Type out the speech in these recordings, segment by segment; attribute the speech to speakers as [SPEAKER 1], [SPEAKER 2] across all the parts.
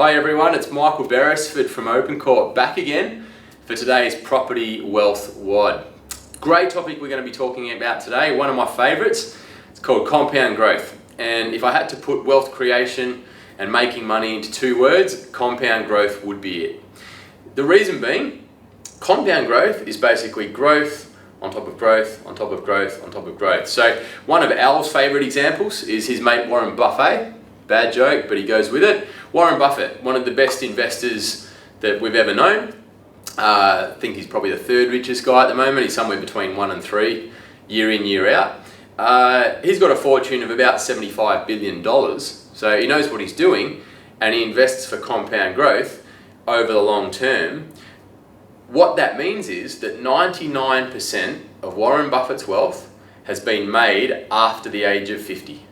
[SPEAKER 1] Hi everyone, it's Michael Beresford from Open Court back again for today's Property Wealth WOD. Great topic we're going to be talking about today, one of my favourites. It's called compound growth. And if I had to put wealth creation and making money into two words, compound growth would be it. The reason being, compound growth is basically growth on top of growth, on top of growth, on top of growth. So one of Al's favourite examples is his mate Warren Buffett. Bad joke, but he goes with it. Warren Buffett, one of the best investors that we've ever known. I think he's probably the third richest guy at the moment. He's somewhere between 1 and 3, year in, year out. He's got a fortune of about $75 billion. So he knows what he's doing and he invests for compound growth over the long term. What that means is that 99% of Warren Buffett's wealth has been made after the age of 50.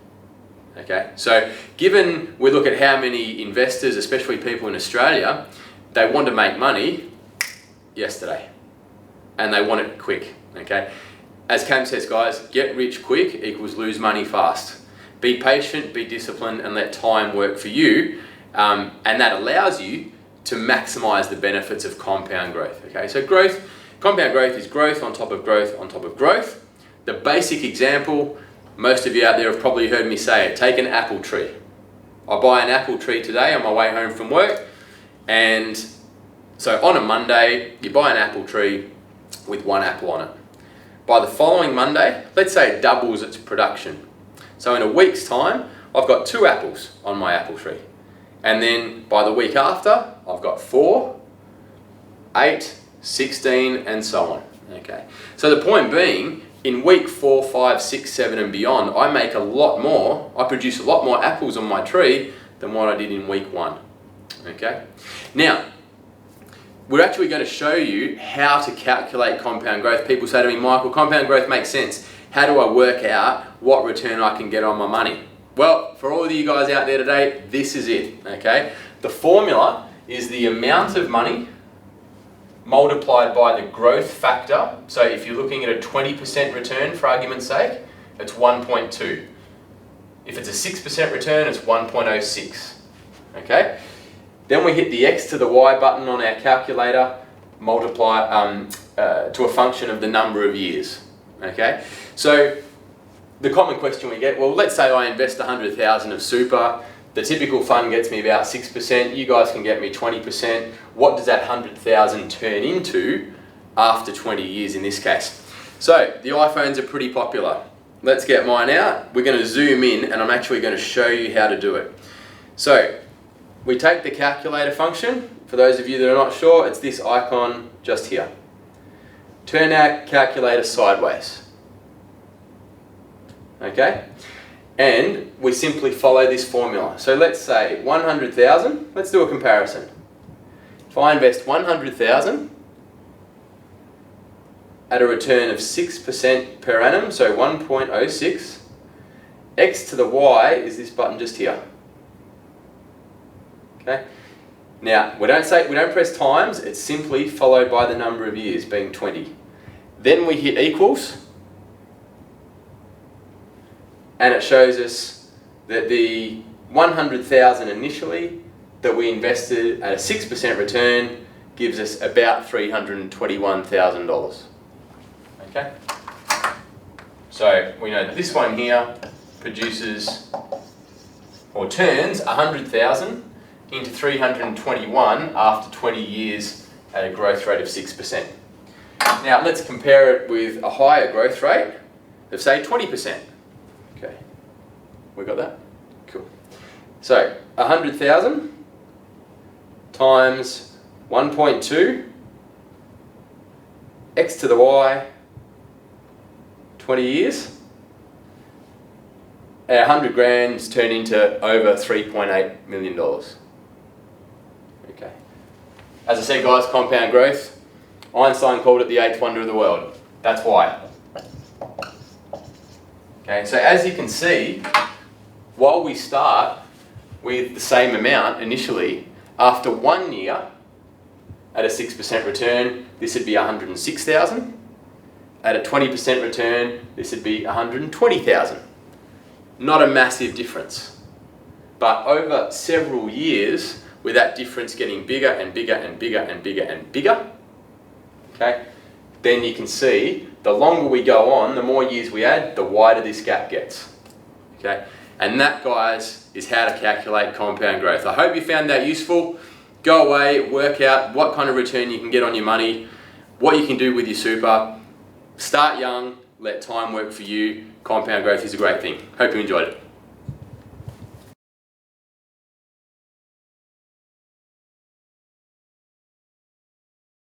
[SPEAKER 1] Okay, so given we look at how many investors, especially people in Australia, they want to make money yesterday and they want it quick. Okay, as Cam says, guys, get rich quick equals lose money fast. Be patient, be disciplined, and let time work for you, and that allows you to maximize the benefits of compound growth. Okay, so compound growth is growth on top of growth on top of growth. The basic example, most of you out there have probably heard me say it. Take an apple tree. I buy an apple tree today on my way home from work, and so on a Monday, you buy an apple tree with one apple on it. By the following Monday, let's say it doubles its production. So in a week's time, I've got 2 apples on my apple tree. And then by the week after, I've got 4, 8, 16, and so on. Okay. So the point being, in week 4, 5, 6, 7 and beyond, I make a lot more, I produce a lot more apples on my tree than what I did in week 1. Okay? Now, we're actually going to show you how to calculate compound growth. People say to me, Michael, compound growth makes sense. How do I work out what return I can get on my money? Well, for all of you guys out there today, this is it. Okay? The formula is the amount of money multiplied by the growth factor. So if you're looking at a 20% return, for argument's sake, it's 1.2. If it's a 6% return, it's 1.06. Okay? Then we hit the X to the Y button on our calculator, multiply to a function of the number of years. Okay? So the common question we get, well, let's say I invest 100,000 of super. The typical fund gets me about 6%. You guys can get me 20%. What does that 100,000 turn into after 20 years in this case? So the iPhones are pretty popular. Let's get mine out. We're going to zoom in and I'm actually going to show you how to do it. So we take the calculator function. For those of you that are not sure, it's this icon just here. Turn our calculator sideways. Okay? And we simply follow this formula. So let's say 100,000, let's do a comparison. If I invest 100,000 at a return of 6% per annum, so 1.06, X to the Y is this button just here. Okay? Now, we don't press times, it's simply followed by the number of years, being 20. Then we hit equals, and it shows us that the 100,000 initially that we invested at a 6% return gives us about $321,000. Okay? So we know that this one here produces or turns 100,000 into 321 after 20 years at a growth rate of 6%. Now let's compare it with a higher growth rate of say 20%. Okay, we got that? Cool. So 100,000 times 1.2 X to the Y, 20 years. 100 grand's turned into over $3.8 million. Okay. As I said, guys, compound growth. Einstein called it the 8th wonder of the world. That's why. Okay, so as you can see, while we start with the same amount initially, after 1 year at a 6% return, this would be 106,000. At a 20% return, this would be 120,000. Not a massive difference. But over several years, with that difference getting bigger and bigger and bigger and bigger and bigger, okay, then you can see the longer we go on, the more years we add, the wider this gap gets. Okay, and that, guys, is how to calculate compound growth. I hope you found that useful. Go away, work out what kind of return you can get on your money, what you can do with your super. Start young, let time work for you. Compound growth is a great thing. Hope you enjoyed it.